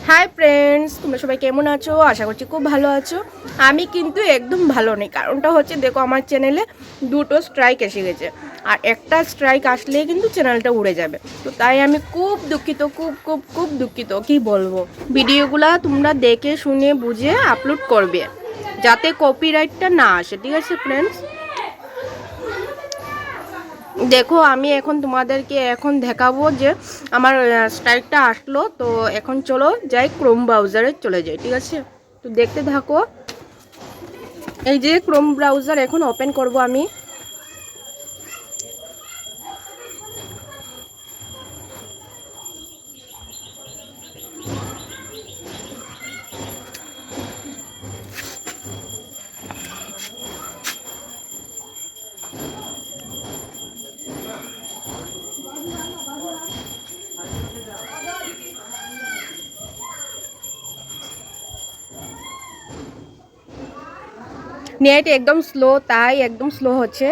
Hi friends, তোমরা সবাই কেমন আছো? আশা করছি খুব ভালো আছো। আমি কিন্তু একদম ভালো নেই। কারণটা হচ্ছে, দেখো আমার চ্যানেলে দুটো স্ট্রাইক এসে গেছে, আর একটা স্ট্রাইক আসলেই কিন্তু চ্যানেলটা উড়ে যাবে। তো তাই আমি খুব দুঃখিত, খুব খুব খুব দুঃখিত। কি বলবো, ভিডিওগুলা তোমরা দেখে শুনে বুঝে আপলোড করবে, যাতে কপিরাইটটা না আসে। ঠিক আছে ফ্রেন্ডস, দেখো আমি এখন তোমাদেরকে দেখাবো যে আমার স্ট্রাইকটা আসলো। তো এখন চলো যাই, ক্রোম ব্রাউজারে চলে যাই। ঠিক আছে, তো দেখতে থাকো। এই যে ক্রোম ব্রাউজার এখন ওপেন করব আমি। নেট একদম স্লো, তাই একদম স্লো হচ্ছে।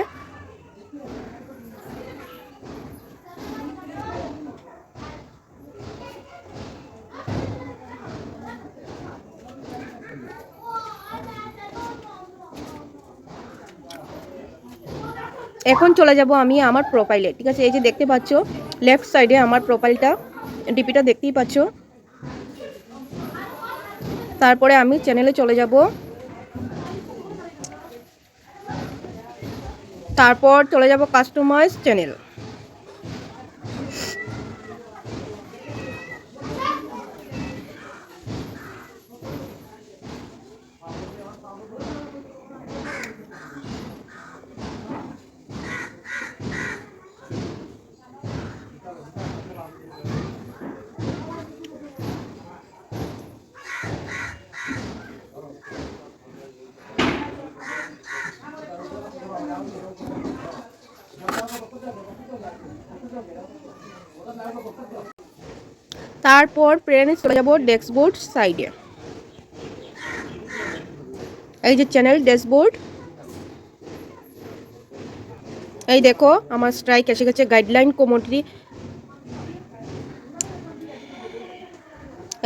এখন চলে যাব আমি আমার প্রোফাইলে। ঠিক আছে, এই যে দেখতে পাচ্ছ লেফট সাইডে আমার প্রোফাইলটা, ডিপিটা দেখতেই পাচ্ছ। তারপরে আমি চ্যানেলে চলে যাব, তারপর চলে যাব কাস্টমাইজ চ্যানেল। তারপর ফ্রেন্ডস চলে যাব ড্যাশবোর্ড সাইডে। এই যে চ্যানেল ড্যাশবোর্ড, এই দেখো আমার স্ট্রাইক এসে গেছে, গাইডলাইন কমিউনিটি।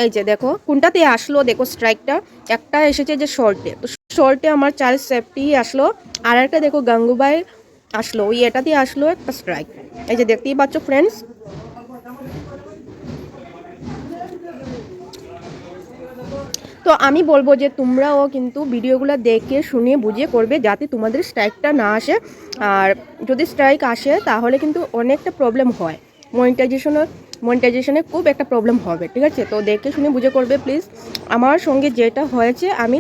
এই যে দেখো কোনটাতে আসলো, দেখো স্ট্রাইকটা একটা এসেছে যে শর্টে, তো শর্টে আমার চাইল্ড সেফটি আসলো, আর একটা দেখো গাঙ্গুবাই আসলো, ওই এটাতে আসলো একটা স্ট্রাইক। এই যে দেখতেই পাচ্ছ ফ্রেন্ডস। তো আমি বলবো যে তোমরাও কিন্তু ভিডিওগুলো দেখে শুনে বুঝে করবে, যাতে তোমাদের স্ট্রাইকটা না আসে। আর যদি স্ট্রাইক আসে তাহলে কিন্তু অনেকটা প্রবলেম হয়, মনিটাইজেশনে খুব একটা প্রবলেম হবে। ঠিক আছে, তো দেখে শুনে বুঝে করবে প্লিজ। আমার সঙ্গে যেটা হয়েছে আমি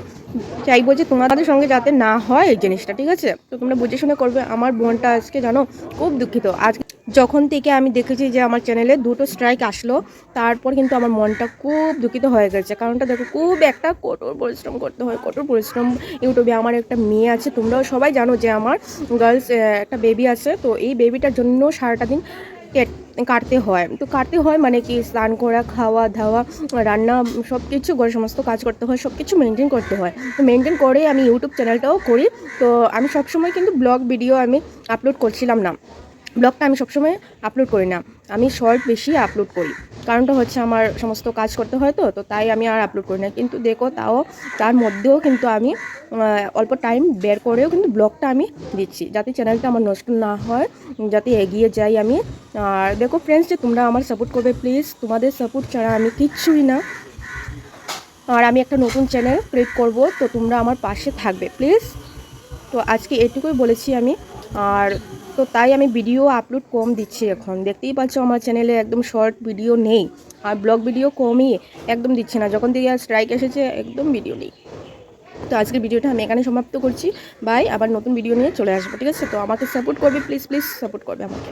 চাইবো যে তোমাদের সঙ্গে যাতে না হয় এই জিনিসটা। ঠিক আছে, তো তোমরা বুঝে শুনে করবে। আমার বোনটা আজকে জানো খুব দুঃখিত, আজকে যখন থেকে আমি দেখেছি যে আমার চ্যানেলে দুটো স্ট্রাইক আসলো, তারপর কিন্তু আমার মনটা খুব দুঃখিত হয়ে গেছে। কারণটা দেখো, খুব একটা কঠোর পরিশ্রম করতে হয়, কঠোর পরিশ্রম। ইউটিউবে আমার একটা মেয়ে আছে, তোমরাও সবাই জানো যে আমার গার্লস একটা বেবি আছে। তো এই বেবিটার জন্য সারাটা দিন কাটতে হয়। তো কাটতে হয় মানে কি, স্নান করা, খাওয়া দাওয়া, রান্না, সব কিছু ঘরে সমস্ত কাজ করতে হয়, সব কিছু মেনটেন করতে হয়। তো মেনটেন করে আমি ইউটিউব চ্যানেলটাও করি। তো আমি সবসময় কিন্তু ব্লগ ভিডিও আমি আপলোড করছিলাম না, ব্লগটা আমি সবসময় আপলোড করি না, আমি শর্ট বেশি আপলোড করি। কারণটা হচ্ছে আমার সমস্ত কাজ করতে হয়, তো তাই আমি আর আপলোড করি না। কিন্তু দেখো তাও তার মধ্যেও কিন্তু আমি অল্প টাইম বের করেও কিন্তু ব্লগটা আমি দিচ্ছি, যাতে চ্যানেলটা আমার নষ্ট না হয়, যাতে এগিয়ে যাই আমি। আর দেখো ফ্রেন্ডস, যে তোমরা আমার সাপোর্ট করবে প্লিজ, তোমাদের সাপোর্ট ছাড়া আমি কিচ্ছুই না। আর আমি একটা নতুন চ্যানেল ক্রিয়েট করব, তো তোমরা আমার পাশে থাকবে প্লিজ। তো আজকে এটুকুই বলেছি আমি। আর তো তাই আমি ভিডিও আপলোড কম দিচ্ছি এখন, দেখতেই পাচ্ছ আমার চ্যানেলে একদম শর্ট ভিডিও নেই, আর ব্লগ ভিডিও কমই একদম দিচ্ছি না। যখন থেকে স্ট্রাইক এসেছে একদম ভিডিও নেই। তো আজকের ভিডিওটা আমি এখানে সমাপ্ত করছি। বাই, আবার নতুন ভিডিও নিয়ে চলে আসবো। ঠিক আছে, তো আমাকে সাপোর্ট করবে প্লিজ, প্লিজ সাপোর্ট করবে আমাকে।